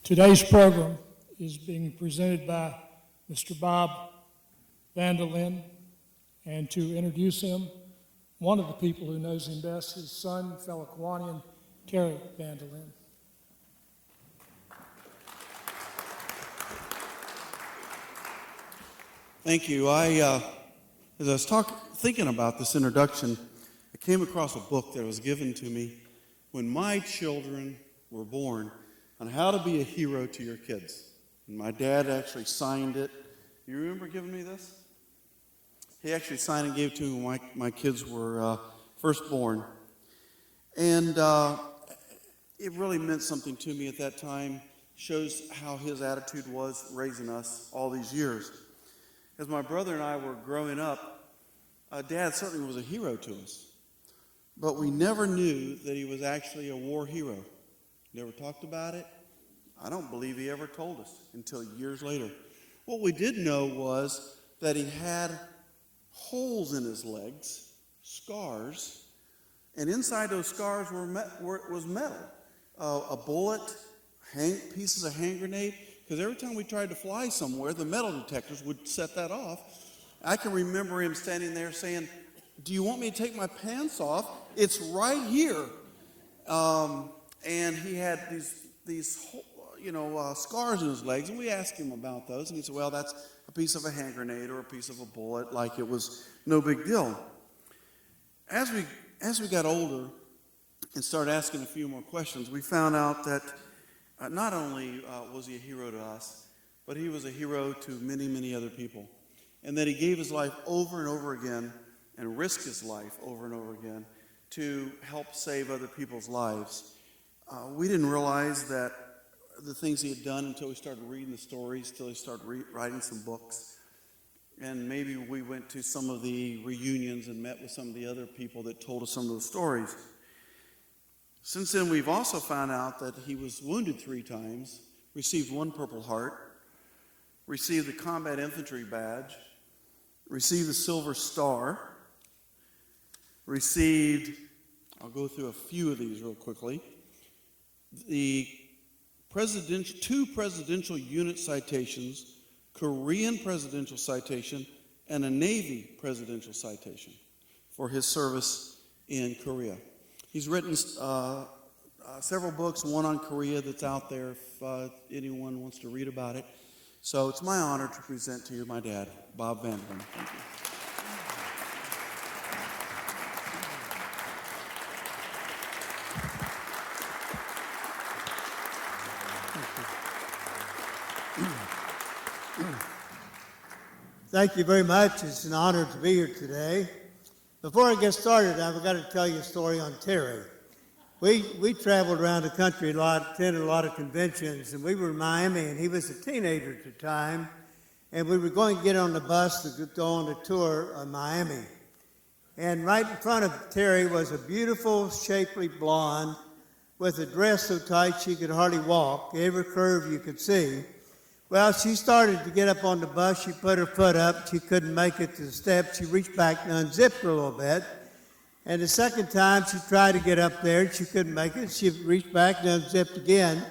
Today's program is being presented by Mr. Bob Vandelinde, and to introduce him, one of the people who knows him best, his son, fellow Kiwanian, Terry Vandelinde. Thank you. As I was thinking about this introduction, I came across a book that was given to me when my children were born on how to be a hero to your kids. And my dad actually signed it. You remember giving me this? He actually signed and gave it to me when my kids were first born. And it really meant something to me at that time. Shows how his attitude was raising us all these years. As my brother and I were growing up, Dad certainly was a hero to us. But we never knew that he was actually a war hero. Never talked about it. I don't believe he ever told us until years later. What we did know was that he had holes in his legs, scars, and inside those scars was metal. A bullet, pieces of hand grenade, because every time we tried to fly somewhere, the metal detectors would set that off. I can remember him standing there saying, "Do you want me to take my pants off? It's right here." And he had these scars in his legs, and we asked him about those, and he said, "Well, that's a piece of a hand grenade or a piece of a bullet, like it was no big deal." As we got older and started asking a few more questions, we found out that not only was he a hero to us, but he was a hero to many, many other people, and that he gave his life over and over again and risked his life over and over again to help save other people's lives. We didn't realize that the things he had done until we started reading the stories, until he started writing some books. And maybe we went to some of the reunions and met with some of the other people that told us some of those stories. Since then, we've also found out that he was wounded 3 times, received 1 Purple Heart, received the Combat Infantry Badge, received the Silver Star, received, I'll go through a few of these real quickly, the 2 presidential unit citations, Korean presidential citation, and a Navy presidential citation for his service in Korea. He's written several books, one on Korea that's out there if anyone wants to read about it. So it's my honor to present to you my dad, Bob Vandelinde. Thank you. Thank you very much. It's an honor to be here today. Before I get started, I've got to tell you a story on Terry. We traveled around the country a lot, attended a lot of conventions, and we were in Miami, and he was a teenager at the time, and we were going to get on the bus to go on a tour of Miami. And right in front of Terry was a beautiful, shapely blonde with a dress so tight she could hardly walk, every curve you could see. Well, she started to get up on the bus. She put her foot up. She couldn't make it to the steps. She reached back and unzipped her a little bit. And the second time she tried to get up there, and she couldn't make it. She reached back and unzipped again.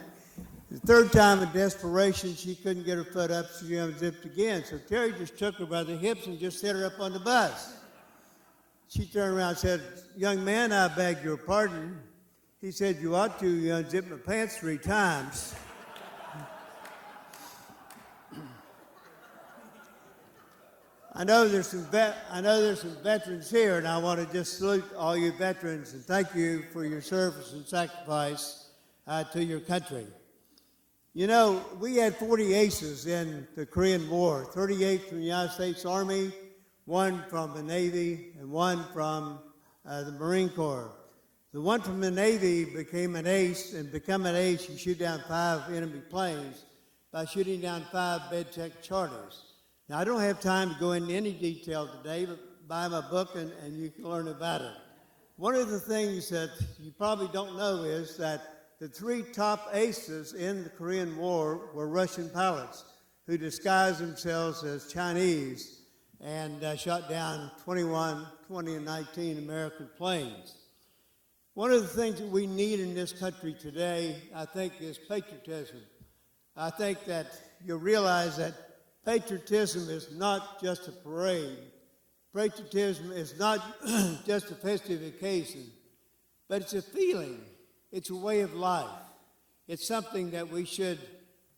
The third time, in desperation, she couldn't get her foot up. She unzipped again. So Terry just took her by the hips and just set her up on the bus. She turned around and said, "Young man, I beg your pardon." He said, "You ought to. You unzipped my pants 3 times. I know there's some veterans here, and I want to just salute all you veterans and thank you for your service and sacrifice to your country. You know, we had 40 aces in the Korean War, 38 from the United States Army, 1 from the Navy, and 1 from the Marine Corps. The one from the Navy became an ace, and become an ace, you shoot down 5 enemy planes by shooting down 5 Bedtech charters. Now, I don't have time to go into any detail today, but buy my book and you can learn about it. One of the things that you probably don't know is that the 3 top aces in the Korean War were Russian pilots who disguised themselves as Chinese and shot down 21, 20, and 19 American planes. One of the things that we need in this country today, I think, is patriotism. I think that you'll realize that patriotism is not just a parade. Patriotism is not just a festive occasion, but it's a feeling. It's a way of life. It's something that we should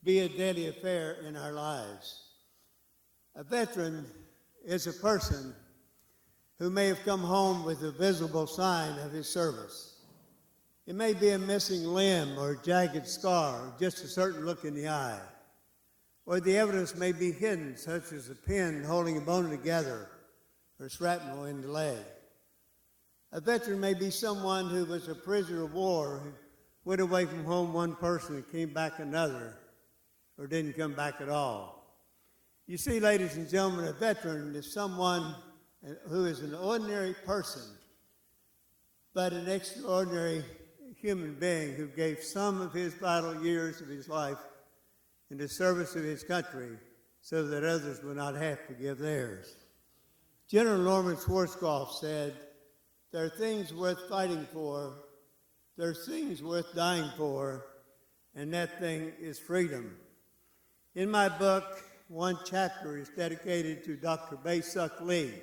be a daily affair in our lives. A veteran is a person who may have come home with a visible sign of his service. It may be a missing limb or a jagged scar or just a certain look in the eye. Or the evidence may be hidden, such as a pin holding a bone together or shrapnel in the leg. A veteran may be someone who was a prisoner of war, who went away from home one person and came back another, or didn't come back at all. You see, ladies and gentlemen, a veteran is someone who is an ordinary person, but an extraordinary human being who gave some of his vital years of his life in the service of his country so that others would not have to give theirs. General Norman Schwarzkopf said, "There are things worth fighting for, there are things worth dying for, and that thing is freedom." In my book, one chapter is dedicated to Dr. Bae-Suk Lee.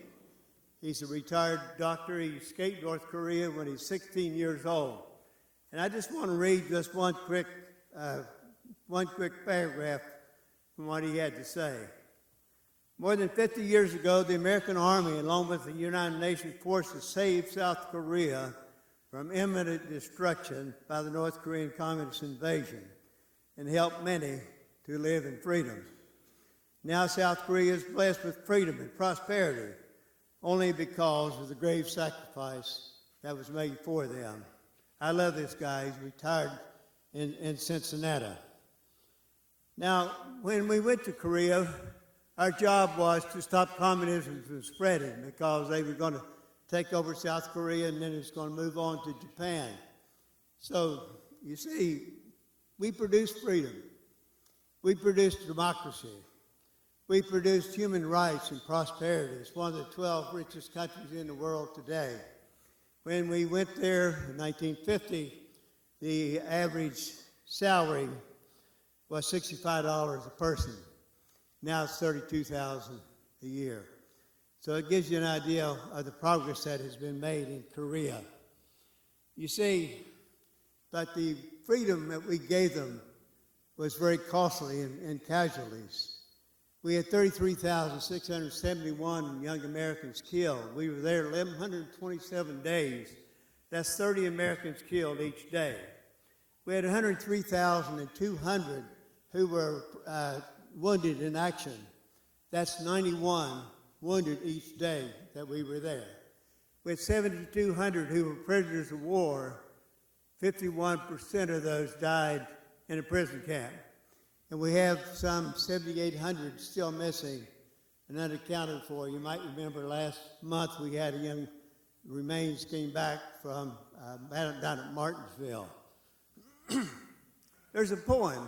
He's a retired doctor. He escaped North Korea when he's 16 years old. And I just want to read just one quick paragraph from what he had to say. More than 50 years ago, the American Army, along with the United Nations forces, saved South Korea from imminent destruction by the North Korean communist invasion and helped many to live in freedom. Now South Korea is blessed with freedom and prosperity only because of the grave sacrifice that was made for them. I love this guy. He's retired in Cincinnati. Now, when we went to Korea, our job was to stop communism from spreading because they were going to take over South Korea and then it's going to move on to Japan. So, you see, we produced freedom. We produced democracy. We produced human rights and prosperity. It's one of the 12 richest countries in the world today. When we went there in 1950, the average salary was $65 a person. Now it's $32,000 a year. So it gives you an idea of the progress that has been made in Korea. You see, but the freedom that we gave them was very costly in casualties. We had 33,671 young Americans killed. We were there 1,127 days. That's 30 Americans killed each day. We had 103,200 who were wounded in action. That's 91 wounded each day that we were there. We had 7,200 who were prisoners of war. 51% of those died in a prison camp. And we have some 7,800 still missing and unaccounted for. You might remember last month we had a young remains came back from down at Martinsville. There's a poem,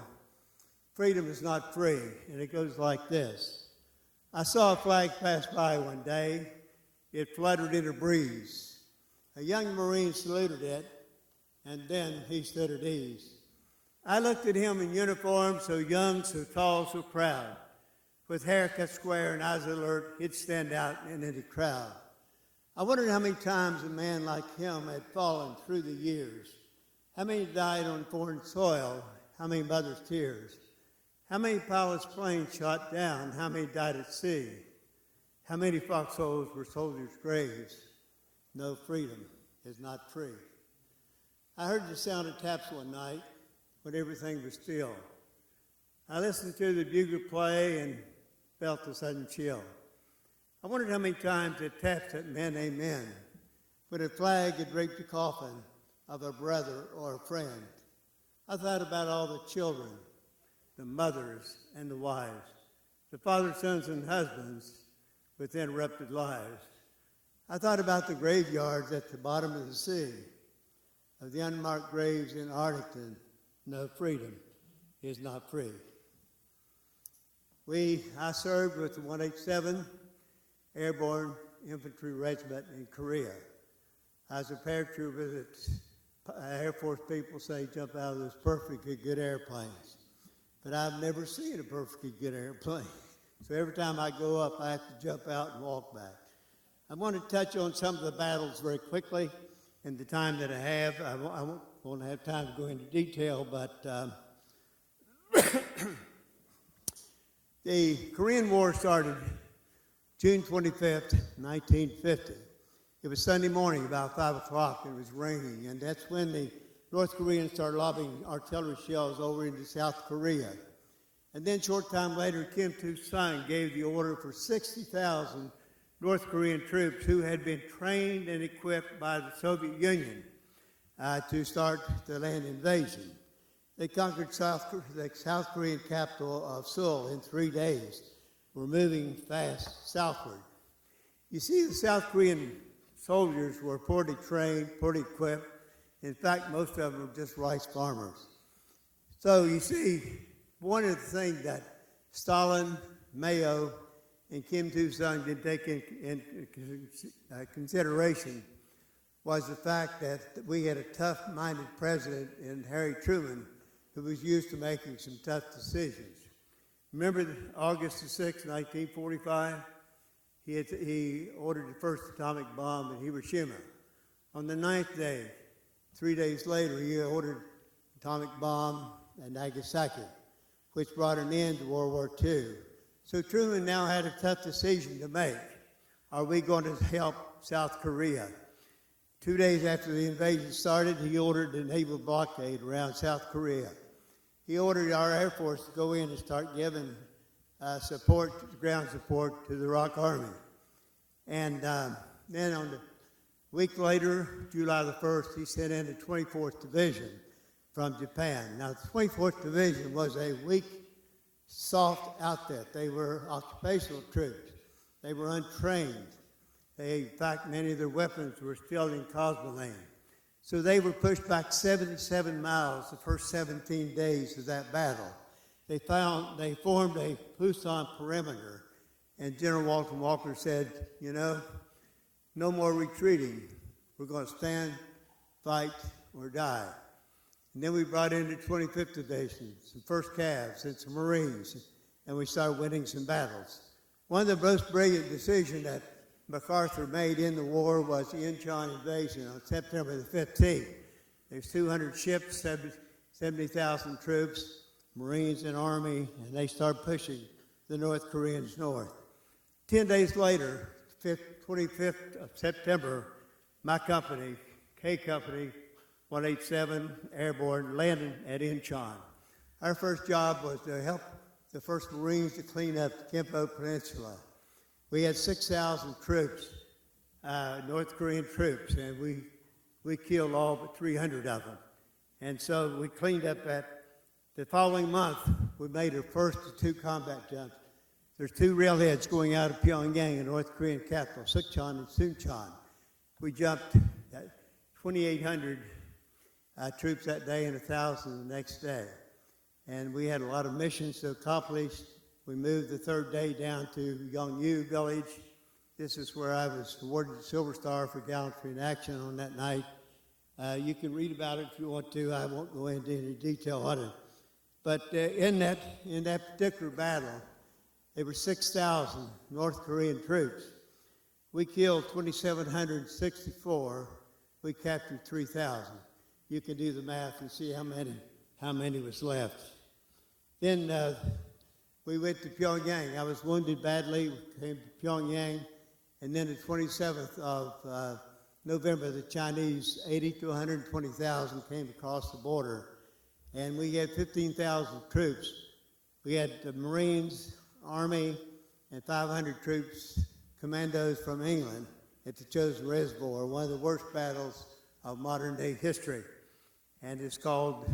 "Freedom is Not Free," and it goes like this. I saw a flag pass by one day. It fluttered in a breeze. A young Marine saluted it, and then he stood at ease. I looked at him in uniform, so young, so tall, so proud. With hair cut square and eyes alert, he'd stand out in any crowd. I wondered how many times a man like him had fallen through the years. How many died on foreign soil? How many mothers' tears? How many pilots' planes shot down? How many died at sea? How many foxholes were soldiers' graves? No, freedom is not free. I heard the sound of taps one night when everything was still. I listened to the bugle play and felt a sudden chill. I wondered how many times it tapped that meant amen, when a flag had draped the coffin of a brother or a friend. I thought about all the children, the mothers and the wives, the fathers, sons, and husbands with interrupted lives. I thought about the graveyards at the bottom of the sea, of the unmarked graves in Arlington. No, freedom is not free. I served with the 187 Airborne Infantry Regiment in Korea. I was a paratrooper that Air Force people say jump out of those perfectly good airplanes. but I've never seen a perfectly good airplane. So every time I go up, I have to jump out and walk back. I want to touch on some of the battles very quickly in the time that I have. I won't have time to go into detail, but the Korean War started June 25th, 1950. It was Sunday morning, about 5 o'clock, and it was raining, and that's when the North Koreans started lobbing artillery shells over into South Korea. And then short time later, Kim Il-sung gave the order for 60,000 North Korean troops who had been trained and equipped by the Soviet Union to start the land invasion. They conquered the South Korean capital of Seoul in 3 days. We're moving fast southward. You see, the South Korean soldiers were poorly trained, poorly equipped. In fact, most of them were just rice farmers. So you see, one of the things that Stalin, Mao, and Kim Il-sung did take into consideration was the fact that we had a tough-minded president in Harry Truman who was used to making some tough decisions. Remember August the 6th, 1945? He ordered the first atomic bomb in Hiroshima. On the 9th day, 3 days later, he ordered atomic bomb at Nagasaki, which brought an end to World War II. So Truman now had a tough decision to make. Are we going to help South Korea? 2 days after the invasion started, he ordered a naval blockade around South Korea. He ordered our Air Force to go in and start giving ground support to the Iraq Army. And then on the week later, July the 1st, he sent in the 24th Division from Japan. Now, the 24th Division was a weak, soft outfit. They were occupational troops. They were untrained. In fact, many of their weapons were still in Cosmoland. So they were pushed back 77 miles the first 17 days of that battle. They formed a Pusan perimeter, and General Walter Walker said, no more retreating. We're going to stand, fight, or die. And then we brought in the 25th Division, some first calves, and some Marines, and we started winning some battles. One of the most brilliant decisions that MacArthur made in the war was the Inchon invasion on September the 15th. There's 200 ships, 70,000 troops, Marines and Army, and they started pushing the North Koreans north. 10 days later, 25th of September, my company, K Company, 187 Airborne, landed at Inchon. Our first job was to help the first Marines to clean up the Kempo Peninsula. We had 6,000 troops, North Korean troops, and we killed all but 300 of them. And so we cleaned up that. The following month, we made our first 2 combat jumps. There's 2 railheads going out of Pyongyang, the North Korean capital, Inchon and Suncheon. We jumped 2,800 troops that day and 1,000 the next day. And we had a lot of missions to accomplish. We moved the 3rd day down to Yongyu village. This is where I was awarded the Silver Star for gallantry in action on that night. You can read about it if you want to. I won't go into any detail on it. But in that particular battle, there were 6,000 North Korean troops. We killed 2,764. We captured 3,000. You can do the math and see how many was left. Then we went to Pyongyang. I was wounded badly. We came to Pyongyang. And then the 27th of November, the Chinese, 80 to 120,000 came across the border. And we had 15,000 troops. We had the Marines, Army, and 500 troops, commandos from England at the Chosin Reservoir, one of the worst battles of modern day history. And it's called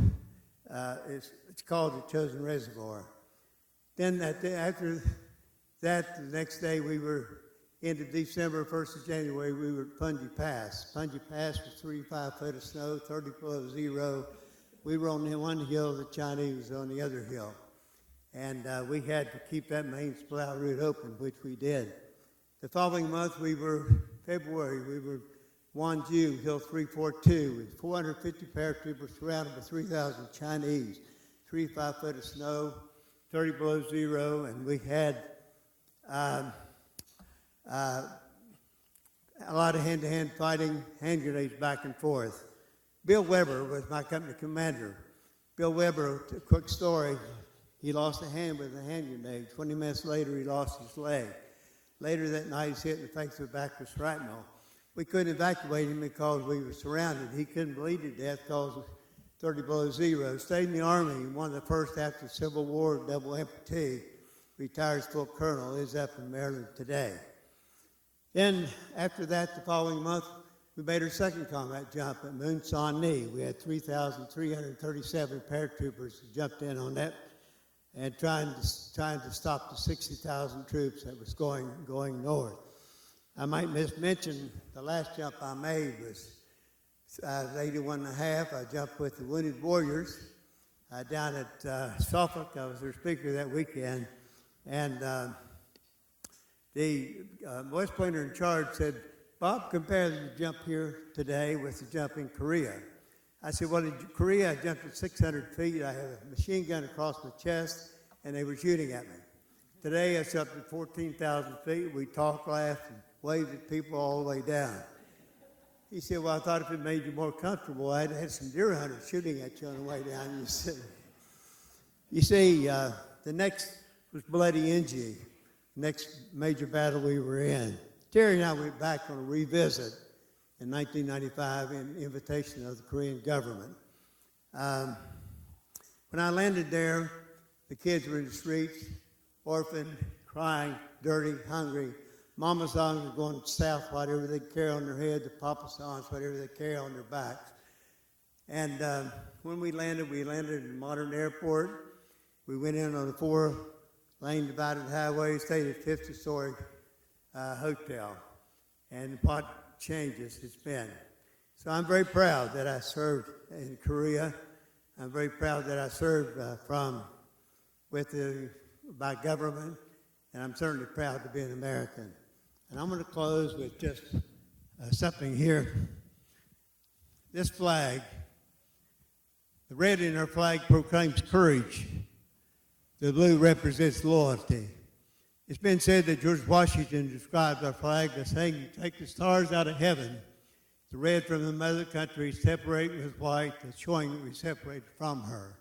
the Chosin Reservoir. Then after that, the next day we were into December, 1st of January, we were at Punji Pass. Punji Pass was 35 foot of snow, 30 below zero. We were on one hill, the Chinese was on the other hill. And we had to keep that main supply route open, which we did. The following month, February, we were Wanju, Hill 342, with 450 paratroopers surrounded by 3,000 Chinese. 3 to 5 foot of snow, 30 below zero, and we had a lot of hand-to-hand fighting, hand grenades back and forth. Bill Weber was my company commander. Bill Weber, a quick story, he lost a hand with a hand grenade. 20 minutes later, he lost his leg. Later that night, he's hit in the face with back with shrapnel. We couldn't evacuate him because we were surrounded. He couldn't bleed to death because of 30 below zero. Stayed in the Army, one of the first after the Civil War, double amputee, retired as full colonel, is up in Maryland today. Then, after that, the following month, we made our second combat jump at Inchon. We had 3,337 paratroopers who jumped in on that and trying to stop the 60,000 troops that was going north. I might mention the last jump I made was 81 and a half. I jumped with the Wounded Warriors down at Suffolk. I was their speaker that weekend. And the West Pointer in charge said, "Bob, compare the jump here today with the jump in Korea." I said, "Well, in Korea, I jumped at 600 feet. I had a machine gun across my chest, and they were shooting at me. Today, I jumped at 14,000 feet. We talked, laughed, and waved at people all the way down." He said, "Well, I thought if it made you more comfortable, I'd had some deer hunters shooting at you on the way down." You see, the next was Bloody Inchon, next major battle we were in. Terry and I went back on a revisit in 1995 in invitation of the Korean government. When I landed there, the kids were in the streets, orphaned, crying, dirty, hungry. Mama sons were going south, whatever they carry on their head, the papa sons, whatever they carry on their backs. And when we landed in a modern airport. We went in on a 4-lane divided highway, stayed at a 50-story hotel. And what changes it's been. So I'm very proud that I served in Korea. I'm very proud that I served by government, and I'm certainly proud to be an American. And I'm going to close with just something here. This flag, the red in our flag proclaims courage. The blue represents loyalty. It's been said that George Washington described our flag by saying, "You take the stars out of heaven, the red from the mother country, separate with white, showing that we separate from her.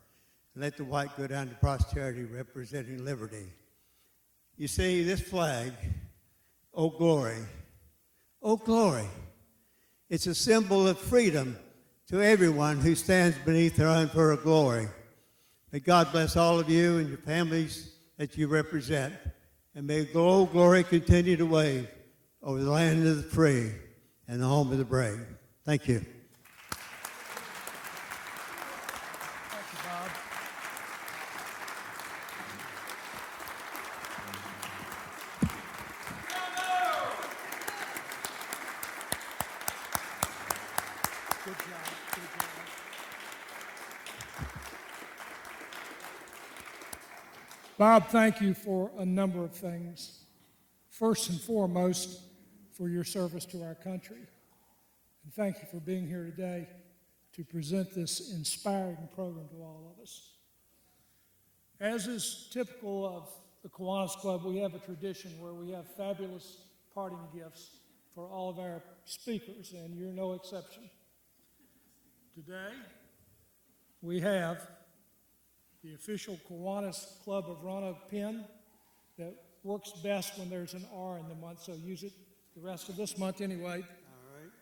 And let the white go down to posterity, representing liberty." You see, this flag, oh glory, it's a symbol of freedom to everyone who stands beneath her unfurled glory. May God bless all of you and your families that you represent. And may old glory continue to wave over the land of the free and the home of the brave. Thank you. Thank you, Bob. Good job. Good job. Bob, thank you for a number of things. First and foremost, for your service to our country. And thank you for being here today to present this inspiring program to all of us. As is typical of the Kiwanis Club, we have a tradition where we have fabulous parting gifts for all of our speakers, and you're no exception. Today, we have the official Kiwanis Club of Roanoke pin that works best when there's an R in the month, so use it the rest of this month anyway. All right.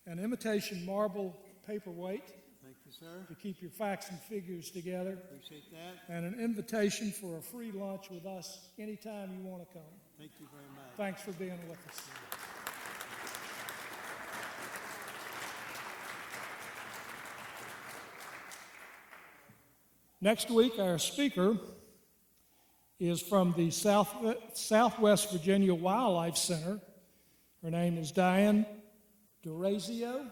An imitation marble paperweight Thank you, sir. to keep your facts and figures together, Appreciate that. and an invitation for a free lunch with us anytime you want to come. Thank you very much. Thanks for being with us. Next week, our speaker is from the Southwest Virginia Wildlife Center. Her name is Diane Durazio,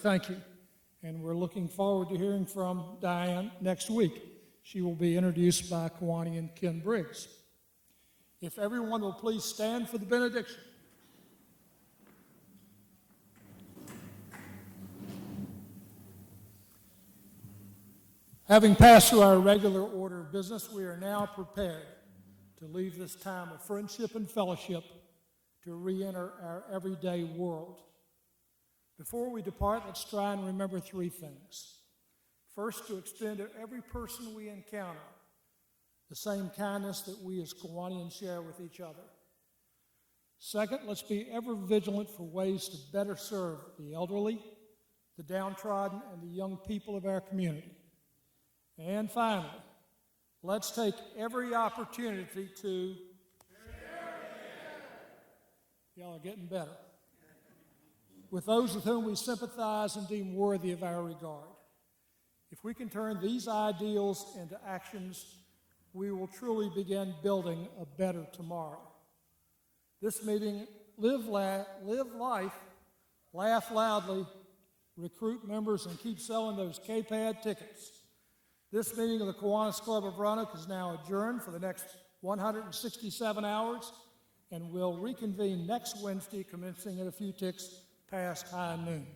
thank you. And we're looking forward to hearing from Diane next week. She will be introduced by Kiwanian Ken Briggs. If everyone will please stand for the benediction. Having passed through our regular order of business, we are now prepared to leave this time of friendship and fellowship to re-enter our everyday world. Before we depart, let's try and remember three things. First, to extend to every person we encounter the same kindness that we as Kiwanians share with each other. Second, let's be ever vigilant for ways to better serve the elderly, the downtrodden, and the young people of our community. And finally, let's take every opportunity to y'all are getting better. With those with whom we sympathize and deem worthy of our regard. If we can turn these ideals into actions, we will truly begin building a better tomorrow. This meeting, live life, laugh loudly, recruit members, and keep selling those K-Pad tickets. This meeting of the Kiwanis Club of Roanoke is now adjourned for the next 167 hours and will reconvene next Wednesday commencing at a few ticks past high noon.